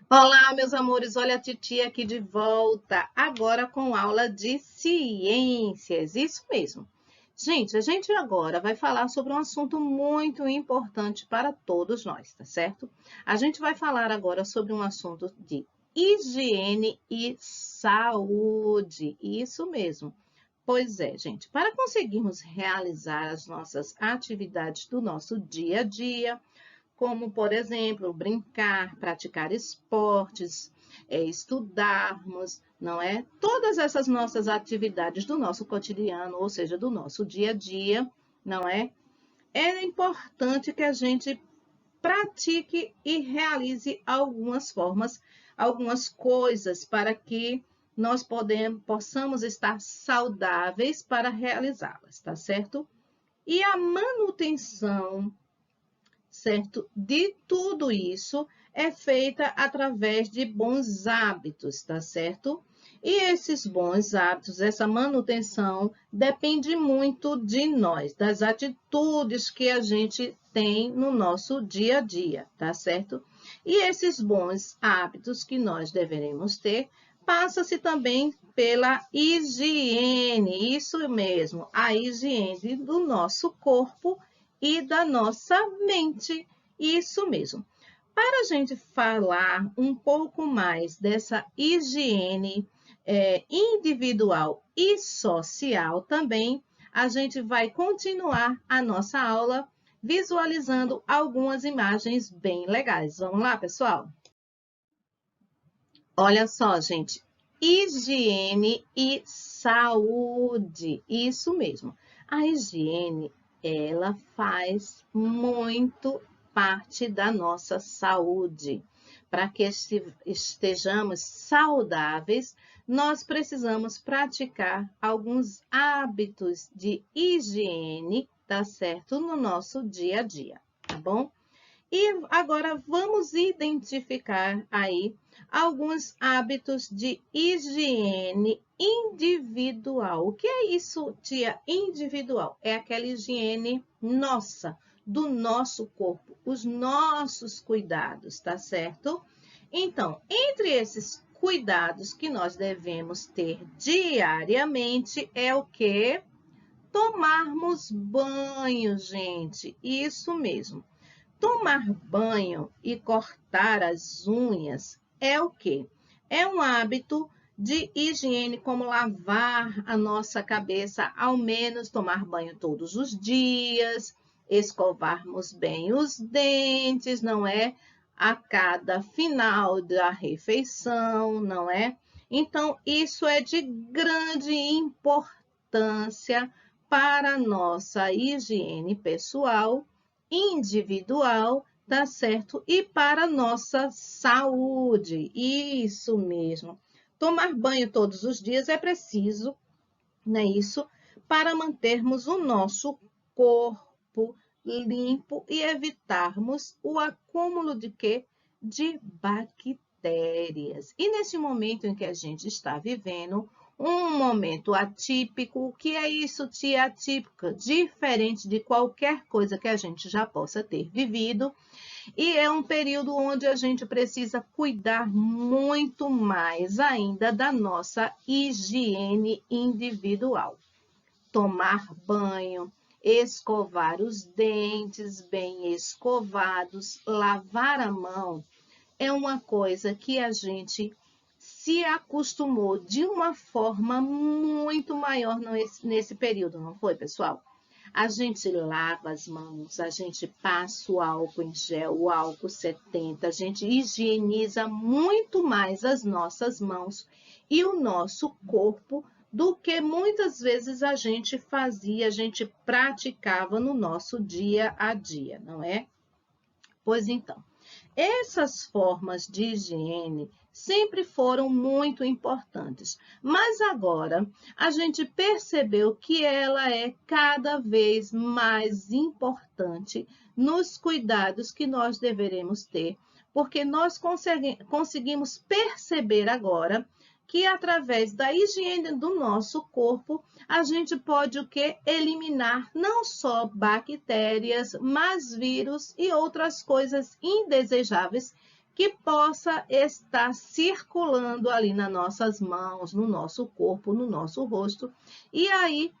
Olá, meus amores, olha a titia aqui de volta, agora com aula de ciências, isso mesmo. Gente, a gente agora vai falar sobre um assunto muito importante para todos nós, tá certo? A gente vai falar agora sobre um assunto de higiene e saúde, isso mesmo. Pois é, gente, para conseguirmos realizar as nossas atividades do nosso dia a dia, como, por exemplo, brincar, praticar esportes, estudarmos, não é? Todas essas nossas atividades do nosso cotidiano, ou seja, do nosso dia a dia, não é? É importante que a gente pratique e realize algumas formas, algumas coisas para que nós possamos estar saudáveis para realizá-las, tá certo? E a manutenção, certo? De tudo isso é feita através de bons hábitos, tá certo? E esses bons hábitos, essa manutenção, depende muito de nós, das atitudes que a gente tem no nosso dia a dia, tá certo? E esses bons hábitos que nós deveremos ter, passa-se também pela higiene, isso mesmo, a higiene do nosso corpo e da nossa mente. Isso mesmo. Para a gente falar um pouco mais dessa higiene individual e social também, a gente vai continuar a nossa aula visualizando algumas imagens bem legais. Vamos lá, pessoal? Olha só, gente. Higiene e saúde. Isso mesmo. A higiene, ela faz muito parte da nossa saúde. Para que estejamos saudáveis, nós precisamos praticar alguns hábitos de higiene, tá certo? No nosso dia a dia, tá bom? E agora vamos identificar aí alguns hábitos de higiene individual. O que é isso, tia? Individual? É aquela higiene nossa, do nosso corpo, os nossos cuidados, tá certo? Então, entre esses cuidados que nós devemos ter diariamente é o que? Tomarmos banho, gente. Isso mesmo. Tomar banho e cortar as unhas é o quê? É um hábito de higiene, como lavar a nossa cabeça, ao menos tomar banho todos os dias, escovarmos bem os dentes, não é? A cada final da refeição, não é? Então, isso é de grande importância para a nossa higiene pessoal individual, tá certo? E para nossa saúde. Isso mesmo. Tomar banho todos os dias é preciso, não é isso? Para mantermos o nosso corpo limpo e evitarmos o acúmulo de quê? De bactérias. E nesse momento em que a gente está vivendo, um momento atípico, o que é isso, tia atípica? Diferente de qualquer coisa que a gente já possa ter vivido, e é um período onde a gente precisa cuidar muito mais ainda da nossa higiene individual. Tomar banho, escovar os dentes bem escovados, lavar a mão, é uma coisa que a gente se acostumou de uma forma muito maior nesse período, não foi, pessoal? A gente lava as mãos, a gente passa o álcool em gel, o álcool 70, a gente higieniza muito mais as nossas mãos e o nosso corpo do que muitas vezes a gente fazia, a gente praticava no nosso dia a dia, não é? Pois então, essas formas de higiene sempre foram muito importantes, mas agora a gente percebeu que ela é cada vez mais importante nos cuidados que nós deveremos ter, porque nós conseguimos perceber agora que através da higiene do nosso corpo, a gente pode o que? Eliminar não só bactérias, mas vírus e outras coisas indesejáveis que possa estar circulando ali nas nossas mãos, no nosso corpo, no nosso rosto. E aí,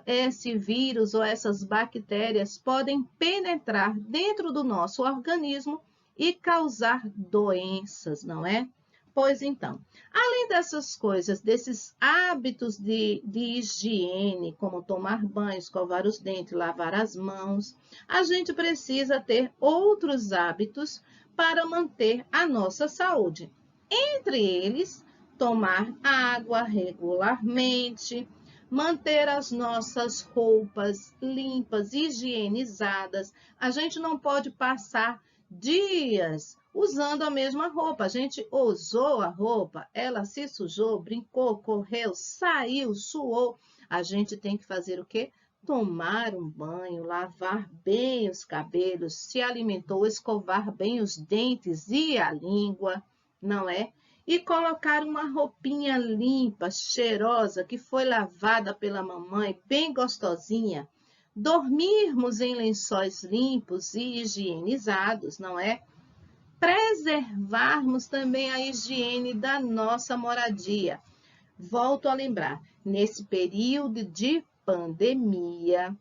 esse vírus ou essas bactérias podem penetrar dentro do nosso organismo e causar doenças, não é? Pois então, além dessas coisas, desses hábitos de higiene, como tomar banho, escovar os dentes, lavar as mãos, a gente precisa ter outros hábitos para manter a nossa saúde. Entre eles, tomar água regularmente, manter as nossas roupas limpas, higienizadas. A gente não pode passar dias usando a mesma roupa. A gente usou a roupa, ela se sujou, brincou, correu, saiu, suou. A gente tem que fazer o quê? Tomar um banho, lavar bem os cabelos, se alimentou, escovar bem os dentes e a língua, não é? E colocar uma roupinha limpa, cheirosa, que foi lavada pela mamãe, bem gostosinha. Dormirmos em lençóis limpos e higienizados, não é? Preservarmos também a higiene da nossa moradia. Volto a lembrar, nesse período de pandemia,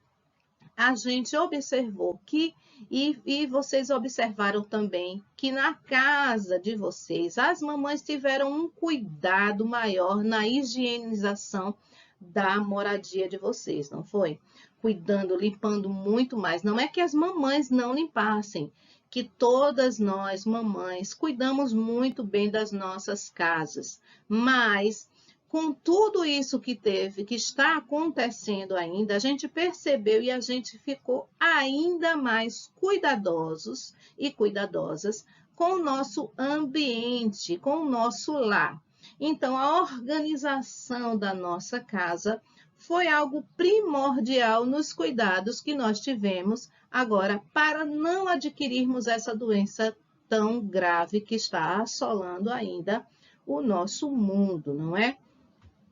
a gente observou que, e vocês observaram também, que na casa de vocês, as mamães tiveram um cuidado maior na higienização da moradia de vocês, não foi? Cuidando, limpando muito mais. Não é que as mamães não limpassem, que todas nós, mamães, cuidamos muito bem das nossas casas, mas com tudo isso que está acontecendo ainda, a gente percebeu e a gente ficou ainda mais cuidadosos e cuidadosas com o nosso ambiente, com o nosso lar. Então, a organização da nossa casa foi algo primordial nos cuidados que nós tivemos agora para não adquirirmos essa doença tão grave que está assolando ainda o nosso mundo, não é?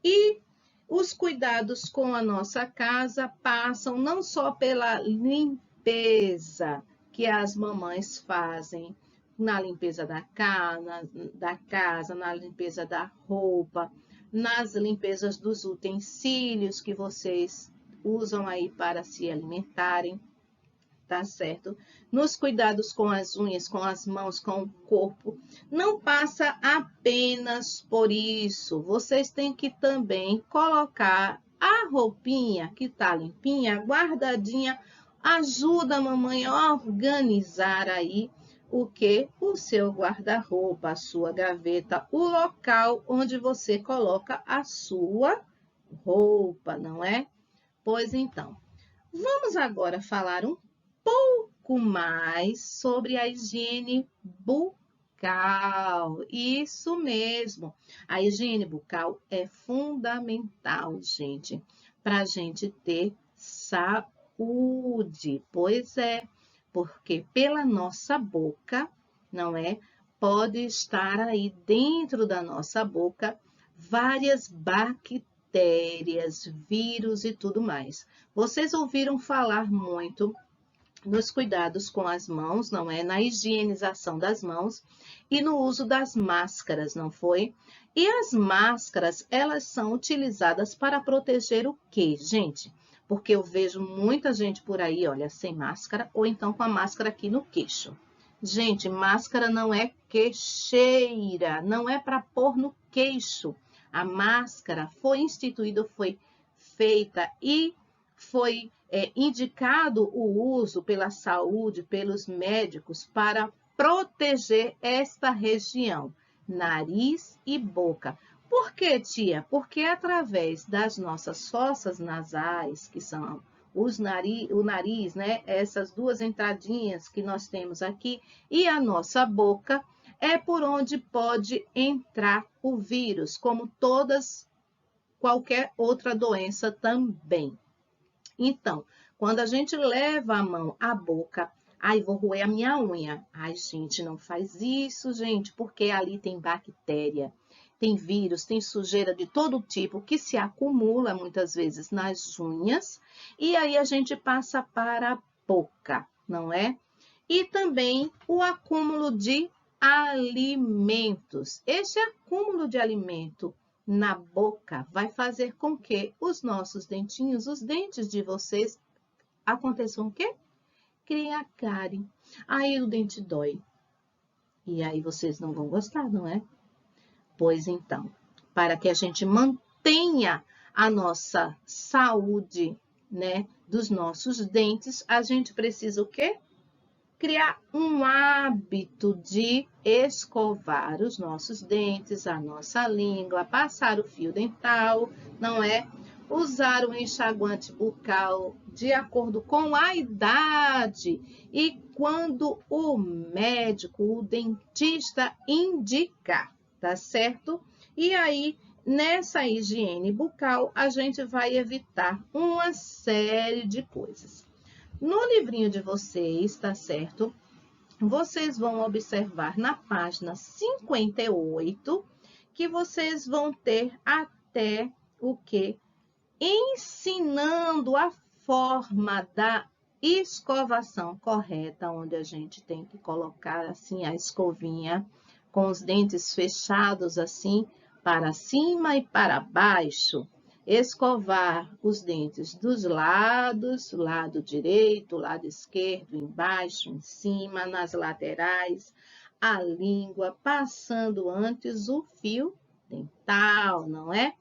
E os cuidados com a nossa casa passam não só pela limpeza que as mamães fazem, na limpeza da casa, na limpeza da roupa, nas limpezas dos utensílios que vocês usam aí para se alimentarem, tá certo? Nos cuidados com as unhas, com as mãos, com o corpo, não passa apenas por isso. Vocês têm que também colocar a roupinha que tá limpinha, guardadinha, ajuda a mamãe a organizar aí o que? O seu guarda-roupa, a sua gaveta, o local onde você coloca a sua roupa, não é? Pois então, vamos agora falar um pouco mais sobre a higiene bucal. Isso mesmo. A higiene bucal é fundamental, gente, para a gente ter saúde. Pois é, porque pela nossa boca, não é? Pode estar aí dentro da nossa boca várias bactérias, vírus e tudo mais. Vocês ouviram falar muito nos cuidados com as mãos, não é? Na higienização das mãos e no uso das máscaras, não foi? E as máscaras, elas são utilizadas para proteger o quê, gente? Porque eu vejo muita gente por aí, olha, sem máscara ou então com a máscara aqui no queixo. Gente, máscara não é queixeira, não é para pôr no queixo. A máscara foi instituída, foi feita e foi indicado o uso pela saúde, pelos médicos, para proteger esta região, nariz e boca. Por quê, tia? Porque através das nossas fossas nasais, que são o nariz, né? Essas duas entradinhas que nós temos aqui, e a nossa boca, é por onde pode entrar o vírus, como qualquer outra doença também. Então, quando a gente leva a mão à boca, ai, vou roer a minha unha. Ai, gente, não faz isso, gente, porque ali tem bactéria, tem vírus, tem sujeira de todo tipo que se acumula muitas vezes nas unhas e aí a gente passa para a boca, não é? E também o acúmulo de alimentos. Este acúmulo de alimento na boca vai fazer com que os nossos dentinhos, os dentes de vocês, aconteçam o quê? Criem a cárie. Aí o dente dói. E aí vocês não vão gostar, não é? Pois então, para que a gente mantenha a nossa saúde, né, dos nossos dentes, a gente precisa o quê? Criar um hábito de escovar os nossos dentes, a nossa língua, passar o fio dental, não é? Usar o enxaguante bucal de acordo com a idade e quando o médico, o dentista indicar, tá certo? E aí, nessa higiene bucal, a gente vai evitar uma série de coisas. No livrinho de vocês, tá certo? Vocês vão observar na página 58 que vocês vão ter até o quê? Ensinando a forma da escovação correta, onde a gente tem que colocar assim a escovinha com os dentes fechados assim para cima e para baixo. Escovar os dentes dos lados, lado direito, lado esquerdo, embaixo, em cima, nas laterais, a língua, passando antes o fio dental, não é?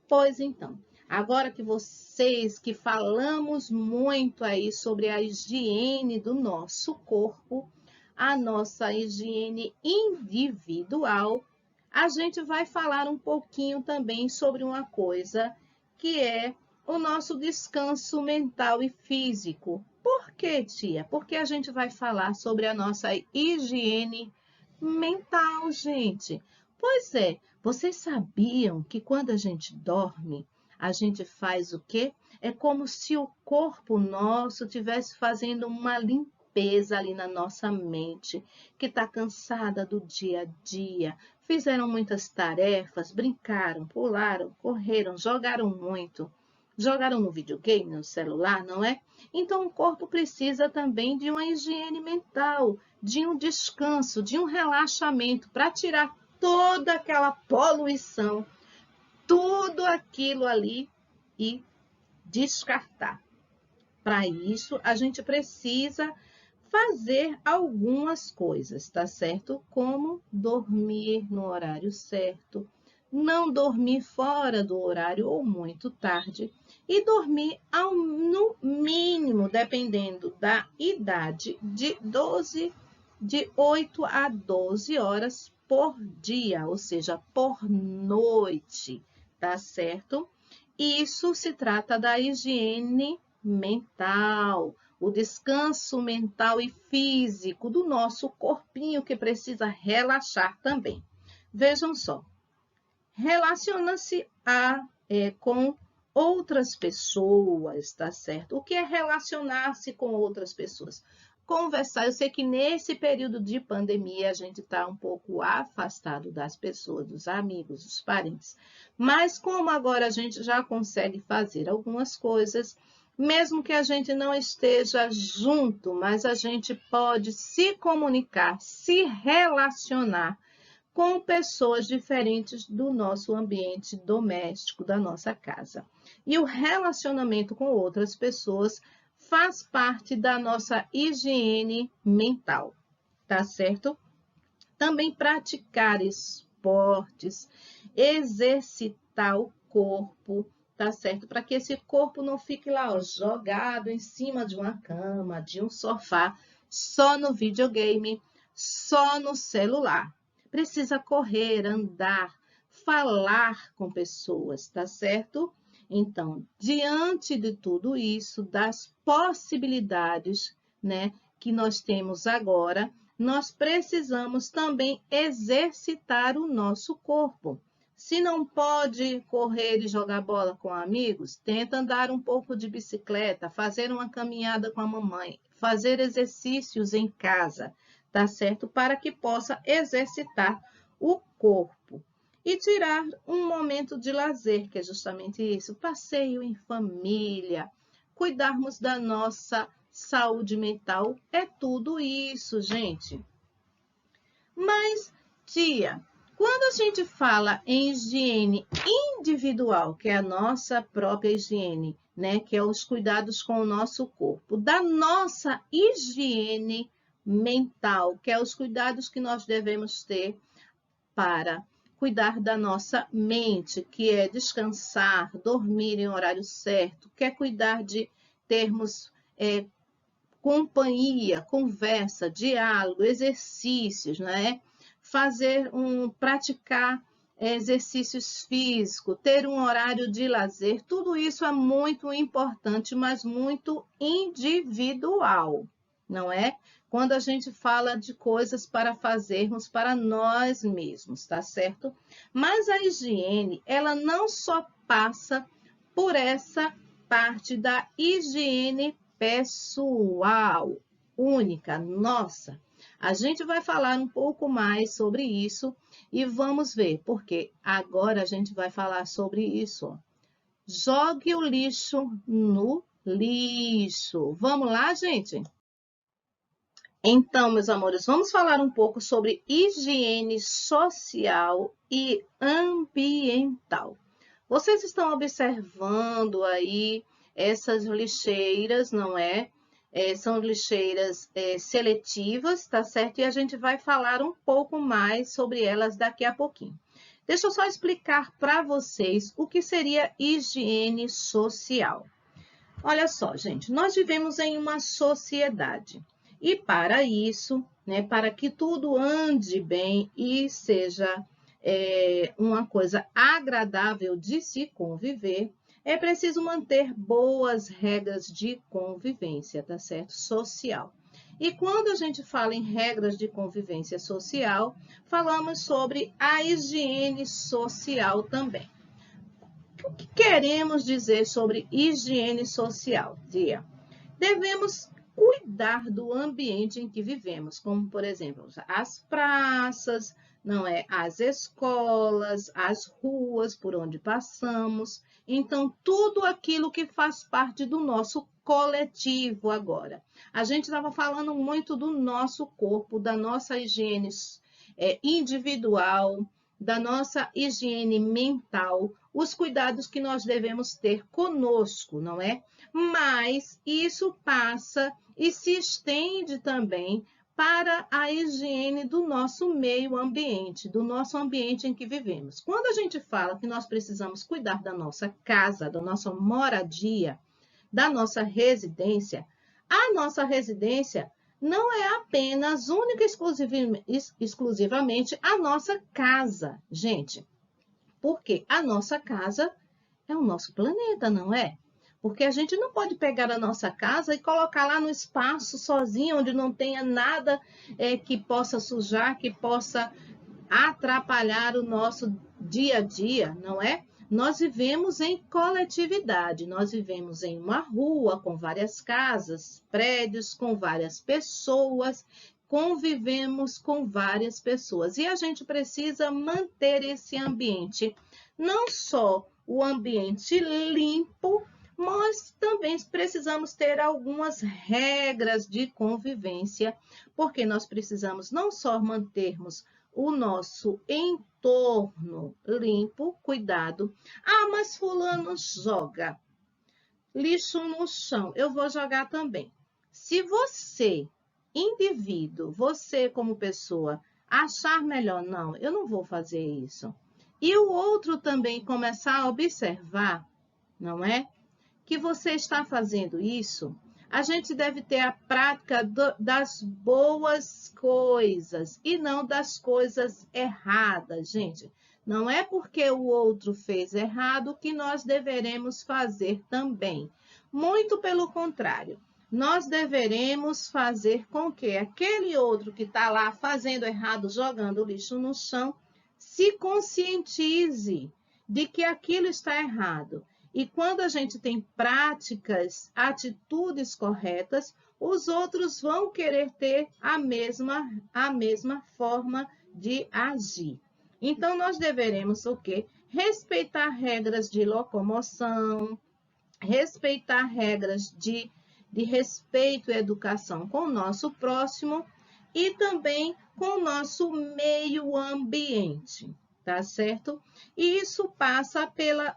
Pois então, agora que vocês que falamos muito aí sobre a higiene do nosso corpo, a nossa higiene individual, a gente vai falar um pouquinho também sobre uma coisa que é o nosso descanso mental e físico. Por quê, tia? Porque a gente vai falar sobre a nossa higiene mental, gente. Pois é, vocês sabiam que quando a gente dorme, a gente faz o quê? É como se o corpo nosso estivesse fazendo uma limpeza ali na nossa mente, que está cansada do dia a dia, fizeram muitas tarefas, brincaram, pularam, correram, jogaram muito, jogaram no videogame, no celular, não é? Então, o corpo precisa também de uma higiene mental, de um descanso, de um relaxamento, para tirar toda aquela poluição, tudo aquilo ali e descartar. Para isso, a gente precisa fazer algumas coisas, tá certo? Como dormir no horário certo, não dormir fora do horário ou muito tarde e dormir no mínimo, dependendo da idade, de 8 a 12 horas por dia, ou seja, por noite, tá certo? Isso se trata da higiene mental, o descanso mental e físico do nosso corpinho que precisa relaxar também. Vejam só, relaciona-se com outras pessoas, tá certo? O que é relacionar-se com outras pessoas? Conversar. Eu sei que nesse período de pandemia a gente está um pouco afastado das pessoas, dos amigos, dos parentes. Mas como agora a gente já consegue fazer algumas coisas, mesmo que a gente não esteja junto, mas a gente pode se comunicar, se relacionar com pessoas diferentes do nosso ambiente doméstico, da nossa casa. E o relacionamento com outras pessoas faz parte da nossa higiene mental, tá certo? Também praticar esportes, exercitar o corpo, tá certo? Para que esse corpo não fique lá, ó, jogado em cima de uma cama, de um sofá, só no videogame, só no celular. Precisa correr, andar, falar com pessoas, tá certo? Então, diante de tudo isso, das possibilidades, né, que nós temos agora, nós precisamos também exercitar o nosso corpo. Se não pode correr e jogar bola com amigos, tenta andar um pouco de bicicleta, fazer uma caminhada com a mamãe, fazer exercícios em casa, tá certo? Para que possa exercitar o corpo. E tirar um momento de lazer, que é justamente isso, passeio em família, cuidarmos da nossa saúde mental, é tudo isso, gente. Mas, tia, quando a gente fala em higiene individual, que é a nossa própria higiene, né, que é os cuidados com o nosso corpo, da nossa higiene mental, que é os cuidados que nós devemos ter para cuidar da nossa mente, que é descansar, dormir em horário certo, quer cuidar de termos companhia, conversa, diálogo, exercícios, né? Praticar exercícios físicos, ter um horário de lazer, tudo isso é muito importante, mas muito individual, não é? Quando a gente fala de coisas para fazermos para nós mesmos, tá certo? Mas a higiene, ela não só passa por essa parte da higiene pessoal, única, nossa. A gente vai falar um pouco mais sobre isso e vamos ver, porque agora a gente vai falar sobre isso. Ó. Jogue o lixo no lixo. Vamos lá, gente? Então, meus amores, vamos falar um pouco sobre higiene social e ambiental. Vocês estão observando aí essas lixeiras, não é? São lixeiras seletivas, tá certo? E a gente vai falar um pouco mais sobre elas daqui a pouquinho. Deixa eu só explicar para vocês o que seria higiene social. Olha só, gente, nós vivemos em uma sociedade e para isso, né, para que tudo ande bem e seja uma coisa agradável de se conviver, é preciso manter boas regras de convivência, tá certo? Social. E quando a gente fala em regras de convivência social, falamos sobre a higiene social também. O que queremos dizer sobre higiene social, Tia? Devemos cuidar do ambiente em que vivemos, como, por exemplo, as praças, não é? As escolas, as ruas por onde passamos. Então, tudo aquilo que faz parte do nosso coletivo agora. A gente estava falando muito do nosso corpo, da nossa higiene individual, da nossa higiene mental, os cuidados que nós devemos ter conosco, não é? Mas isso passa e se estende também para a higiene do nosso meio ambiente, do nosso ambiente em que vivemos. Quando a gente fala que nós precisamos cuidar da nossa casa, da nossa moradia, da nossa residência, a nossa residência não é apenas, única e exclusivamente a nossa casa, gente. Porque a nossa casa é o nosso planeta, não é? Porque a gente não pode pegar a nossa casa e colocar lá no espaço sozinho, onde não tenha nada que possa sujar, que possa atrapalhar o nosso dia a dia, não é? Nós vivemos em coletividade, nós vivemos em uma rua com várias casas, prédios com várias pessoas, convivemos com várias pessoas e a gente precisa manter esse ambiente, não só o ambiente limpo, mas também precisamos ter algumas regras de convivência, porque nós precisamos não só mantermos o nosso entorno limpo, cuidado. Ah, mas fulano joga lixo no chão, eu vou jogar também. Se você, indivíduo, você como pessoa, achar melhor, não, eu não vou fazer isso. E o outro também começar a observar, não é? Que você está fazendo isso, a gente deve ter a prática das boas coisas e não das coisas erradas, gente. Não é porque o outro fez errado que nós deveremos fazer também. Muito pelo contrário, nós deveremos fazer com que aquele outro que está lá fazendo errado, jogando lixo no chão, se conscientize de que aquilo está errado. E quando a gente tem práticas, atitudes corretas, os outros vão querer ter a mesma forma de agir. Então, nós deveremos o quê? Respeitar regras de locomoção, respeitar regras de respeito e educação com o nosso próximo e também com o nosso meio ambiente, tá certo? E isso passa pela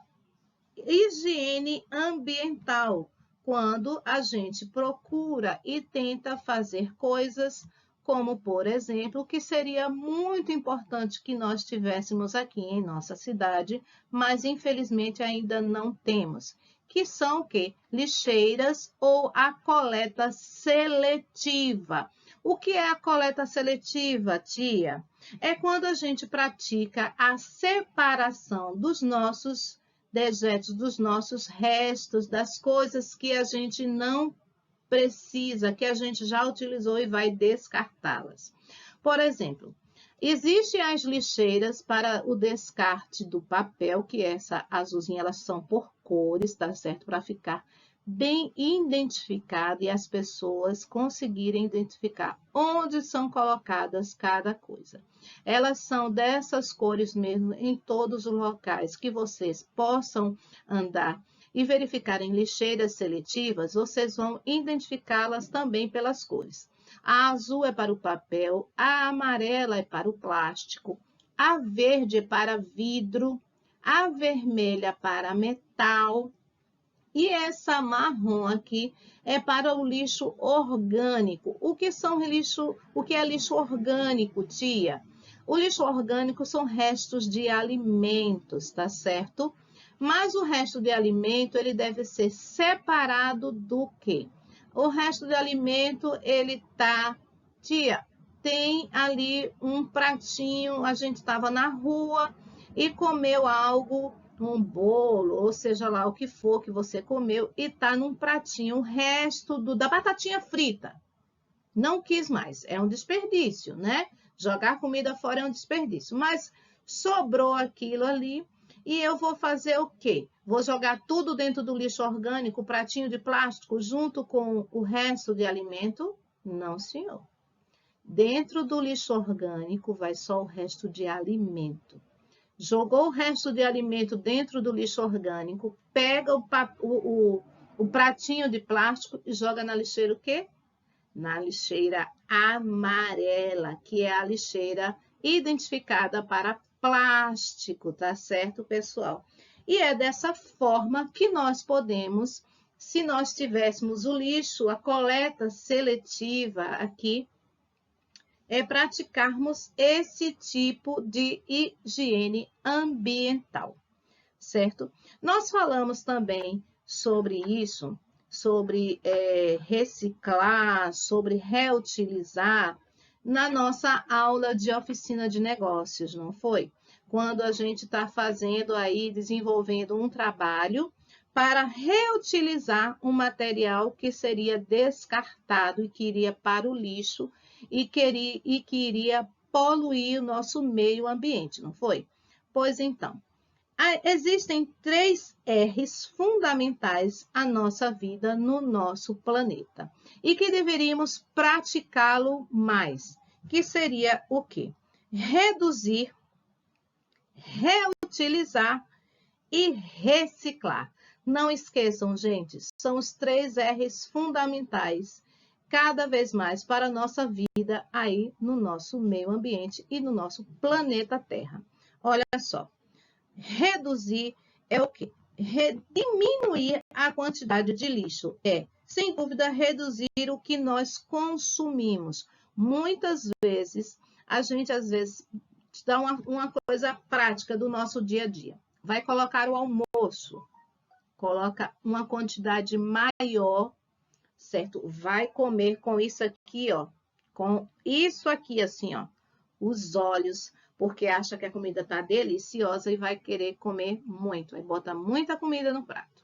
higiene ambiental, quando a gente procura e tenta fazer coisas como, por exemplo, que seria muito importante que nós tivéssemos aqui em nossa cidade, mas infelizmente ainda não temos, que são o quê? Lixeiras ou a coleta seletiva. O que é a coleta seletiva, tia? É quando a gente pratica a separação dos nossos dejetos, dos nossos restos, das coisas que a gente não precisa, que a gente já utilizou e vai descartá-las. Por exemplo, existem as lixeiras para o descarte do papel, que essa azulzinha, elas são por cores, tá certo? Para ficar bem identificado e as pessoas conseguirem identificar onde são colocadas cada coisa. Elas são dessas cores mesmo em todos os locais que vocês possam andar e verificarem lixeiras seletivas, vocês vão identificá-las também pelas cores. A azul é para o papel, a amarela é para o plástico, a verde é para vidro, a vermelha para metal, e essa marrom aqui é para o lixo orgânico. O que é lixo orgânico, tia? O lixo orgânico são restos de alimentos, tá certo? Mas o resto de alimento, ele deve ser separado do quê? O resto de alimento, ele tá, tia, tem ali um pratinho, a gente estava na rua e comeu algo, um bolo, ou seja lá o que for que você comeu, e tá num pratinho o resto da batatinha frita. Não quis mais, é um desperdício, né? Jogar comida fora é um desperdício, mas sobrou aquilo ali e eu vou fazer o quê? Vou jogar tudo dentro do lixo orgânico, o pratinho de plástico, junto com o resto de alimento? Não, senhor. Dentro do lixo orgânico vai só o resto de alimento. Jogou o resto de alimento dentro do lixo orgânico, pega o pratinho de plástico e joga na lixeira o quê? Na lixeira amarela, que é a lixeira identificada para plástico, tá certo, pessoal? E é dessa forma que nós podemos, se nós tivéssemos o lixo, a coleta seletiva aqui, praticarmos esse tipo de higiene ambiental, certo? Nós falamos também sobre isso, sobre reciclar, sobre reutilizar, na nossa aula de oficina de negócios, não foi? Quando a gente está fazendo aí, desenvolvendo um trabalho para reutilizar um material que seria descartado e que iria para o lixo e que iria poluir o nosso meio ambiente, não foi? Pois então, existem 3 R's fundamentais à nossa vida no nosso planeta e que deveríamos praticá-lo mais, que seria o quê? Reduzir, reutilizar e reciclar. Não esqueçam, gente, são os 3 R's fundamentais cada vez mais para a nossa vida aí no nosso meio ambiente e no nosso planeta Terra. Olha só, reduzir é o quê? Diminuir a quantidade de lixo. Sem dúvida, reduzir o que nós consumimos. Muitas vezes, a gente, às vezes, dá uma coisa prática do nosso dia a dia. Vai colocar o almoço, coloca uma quantidade maior, certo? Vai comer com isso aqui, ó. Com isso aqui, assim, ó. Os olhos, porque acha que a comida tá deliciosa e vai querer comer muito. Aí bota muita comida no prato.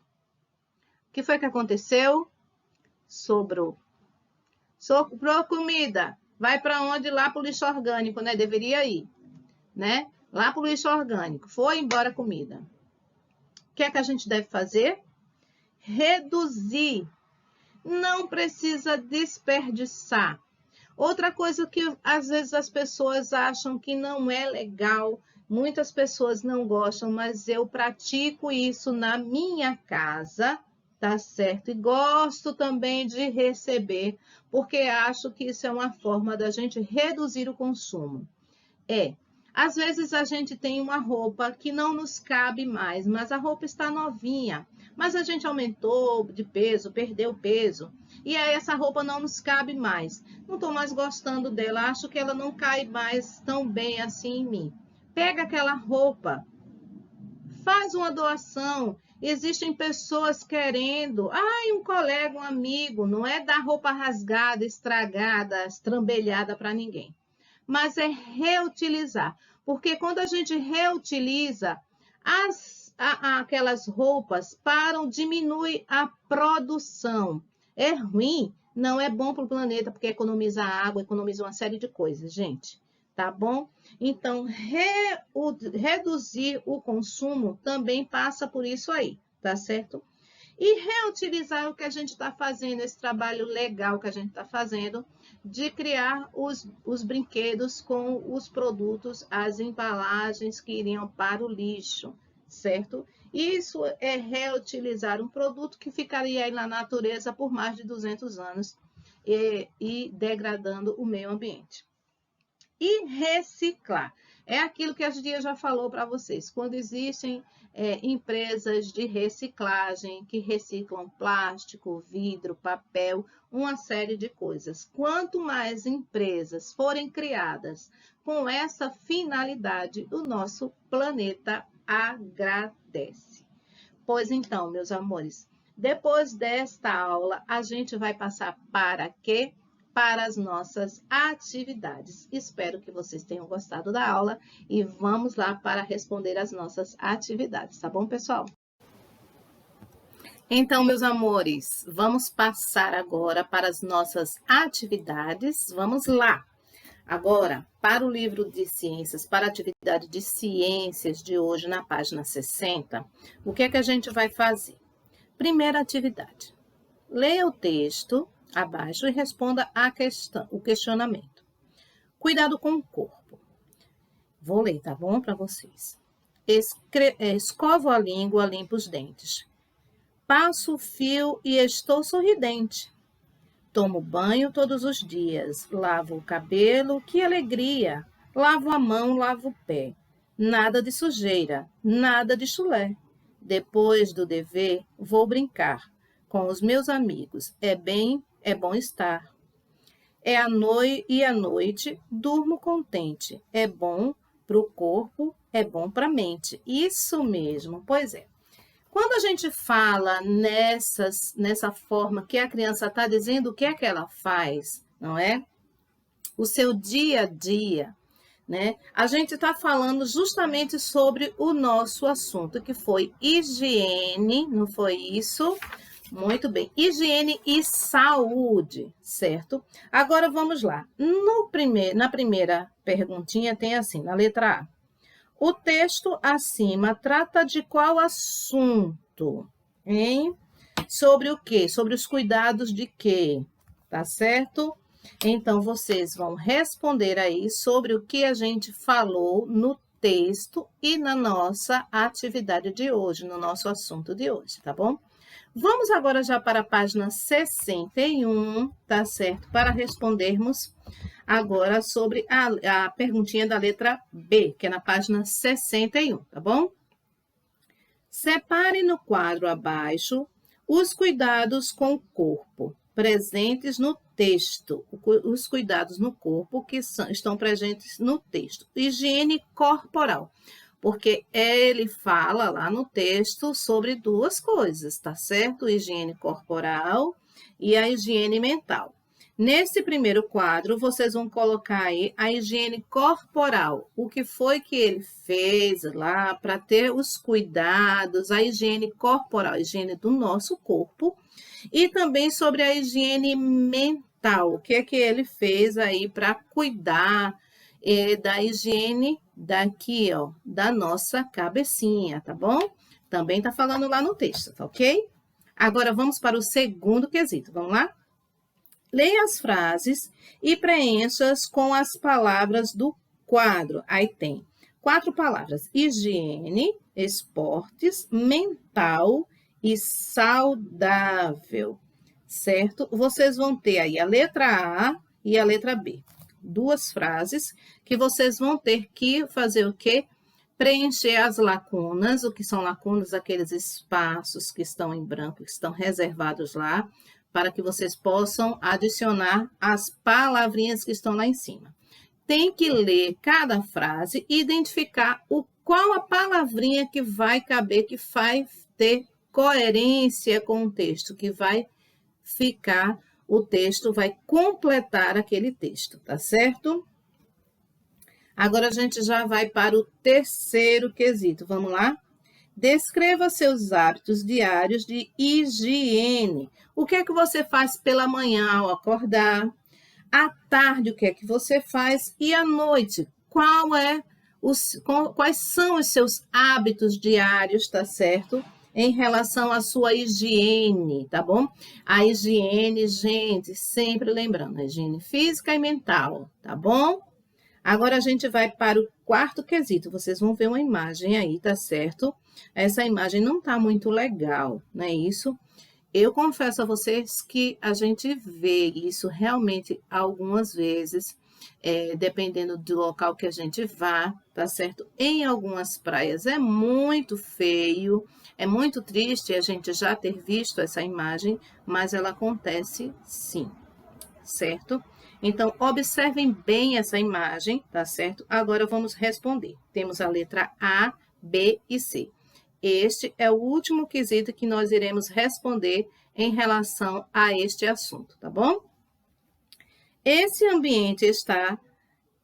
O que foi que aconteceu? Sobrou. Sobrou comida. Vai para onde? Lá para o lixo orgânico, né? Deveria ir, né? Lá para o lixo orgânico. Foi embora a comida. O que é que a gente deve fazer? Reduzir. Não precisa desperdiçar. Outra coisa que às vezes as pessoas acham que não é legal, muitas pessoas não gostam, mas eu pratico isso na minha casa, tá certo? E gosto também de receber, porque acho que isso é uma forma da gente reduzir o consumo. Às vezes a gente tem uma roupa que não nos cabe mais, mas a roupa está novinha, mas a gente aumentou de peso, perdeu peso, e aí essa roupa não nos cabe mais. Não estou mais gostando dela, acho que ela não cai mais tão bem assim em mim. Pega aquela roupa, faz uma doação. Existem pessoas querendo, um colega, um amigo, não é dar roupa rasgada, estragada, estrambelhada para ninguém, mas é reutilizar. Porque quando a gente reutiliza, aquelas roupas param, diminui a produção. É ruim, não é bom para o planeta, porque economiza água, economiza uma série de coisas, gente. Tá bom? Então, reduzir o consumo também passa por isso aí, tá certo? E reutilizar o que a gente está fazendo, esse trabalho legal que a gente está fazendo, de criar os brinquedos com os produtos, as embalagens que iriam para o lixo, certo? Isso é reutilizar um produto que ficaria aí na natureza por mais de 200 anos e degradando o meio ambiente. E reciclar. É aquilo que a Dia já falou para vocês. Quando existem empresas de reciclagem que reciclam plástico, vidro, papel, uma série de coisas. Quanto mais empresas forem criadas com essa finalidade, o nosso planeta agradece. Pois então, meus amores, depois desta aula, a gente vai passar para quê? Para as nossas atividades. Espero que vocês tenham gostado da aula e vamos lá para responder as nossas atividades, tá bom, pessoal? Então, meus amores, vamos passar agora para as nossas atividades. Vamos lá! Agora, para o livro de ciências, para a atividade de ciências de hoje, na página 60, o que é que a gente vai fazer? Primeira atividade. Leia o texto abaixo e responda o questionamento. Cuidado com o corpo. Vou ler, tá bom? Para vocês. Escovo a língua, limpo os dentes. Passo o fio e estou sorridente. Tomo banho todos os dias. Lavo o cabelo, que alegria. Lavo a mão, lavo o pé. Nada de sujeira, nada de chulé. Depois do dever, vou brincar com os meus amigos. É bom estar. À noite, durmo contente. É bom para o corpo, é bom para a mente. Isso mesmo, pois é. Quando a gente fala nessa forma que a criança está dizendo o que é que ela faz, não é? O seu dia a dia, né? A gente está falando justamente sobre o nosso assunto, que foi higiene, não foi isso? Muito bem. Higiene e saúde, certo? Agora vamos lá. Na primeira perguntinha tem assim, na letra A. O texto acima trata de qual assunto? Hein? Sobre o quê? Sobre os cuidados de quê? Tá certo? Então, vocês vão responder aí sobre o que a gente falou no texto e na nossa atividade de hoje, no nosso assunto de hoje, tá bom? Vamos agora já para a página 61, tá certo? Para respondermos agora sobre a perguntinha da letra B, que é na página 61, tá bom? Separe no quadro abaixo os cuidados com o corpo, presentes no texto. Os cuidados no corpo que estão presentes no texto. Higiene corporal. Porque ele fala lá no texto sobre duas coisas, tá certo? Higiene corporal e a higiene mental. Nesse primeiro quadro, vocês vão colocar aí a higiene corporal. O que foi que ele fez lá para ter os cuidados, a higiene corporal, a higiene do nosso corpo. E também sobre a higiene mental. O que é que ele fez aí para cuidar da higiene daqui, ó, da nossa cabecinha, tá bom? Também tá falando lá no texto, tá ok? Agora vamos para o segundo quesito, vamos lá? Leia as frases e preencha-as com as palavras do quadro. Aí tem 4 palavras: higiene, esportes, mental e saudável, certo? Vocês vão ter aí a letra A e a letra B. Duas frases que vocês vão ter que fazer o quê? Preencher as lacunas. O que são lacunas? Aqueles espaços que estão em branco, que estão reservados lá, para que vocês possam adicionar as palavrinhas que estão lá em cima. Tem que ler cada frase e identificar qual a palavrinha que vai caber, que vai ter coerência com o texto, que vai ficar, o texto vai completar aquele texto, tá certo? Agora a gente já vai para o terceiro quesito, vamos lá? Descreva seus hábitos diários de higiene. O que é que você faz pela manhã ao acordar? À tarde, o que é que você faz? E à noite, quais são os seus hábitos diários, tá certo? Em relação à sua higiene, tá bom? A higiene, gente, sempre lembrando, a higiene física e mental, tá bom? Agora a gente vai para o quarto quesito. Vocês vão ver uma imagem aí, tá certo? Essa imagem não tá muito legal, não é isso? Eu confesso a vocês que a gente vê isso realmente algumas vezes, dependendo do local que a gente vá, tá certo? Em algumas praias é muito feio, é muito triste a gente já ter visto essa imagem, mas ela acontece sim, certo? Então, observem bem essa imagem, tá certo? Agora vamos responder. Temos a letra A, B e C. Este é o último quesito que nós iremos responder em relação a este assunto, tá bom? Esse ambiente está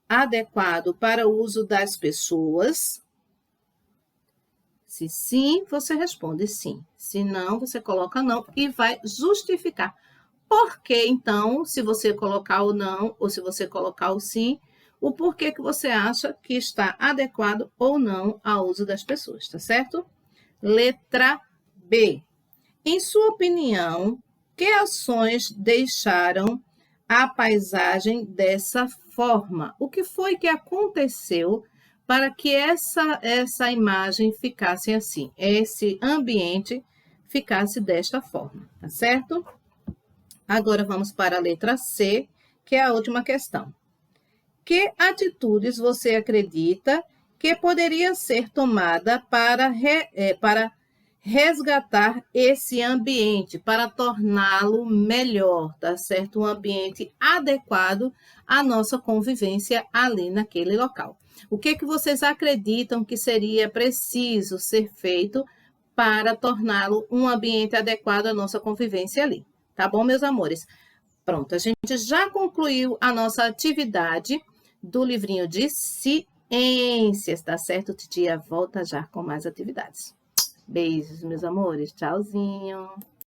adequado para o uso das pessoas? Se sim, você responde sim. Se não, você coloca não e vai justificar. Por que, então, se você colocar o não ou se você colocar o sim, o porquê que você acha que está adequado ou não ao uso das pessoas, tá certo? Letra B. Em sua opinião, que ações deixaram a paisagem dessa forma? O que foi que aconteceu para que essa imagem ficasse assim, esse ambiente ficasse desta forma, tá certo? Agora vamos para a letra C, que é a última questão. Que atitudes você acredita que poderia ser tomada para resgatar esse ambiente, para torná-lo melhor, tá certo? Um ambiente adequado à nossa convivência ali naquele local. O que vocês acreditam que seria preciso ser feito para torná-lo um ambiente adequado à nossa convivência ali? Tá bom, meus amores? Pronto, a gente já concluiu a nossa atividade do livrinho de ciências, tá certo? Titia volta já com mais atividades. Beijos, meus amores. Tchauzinho.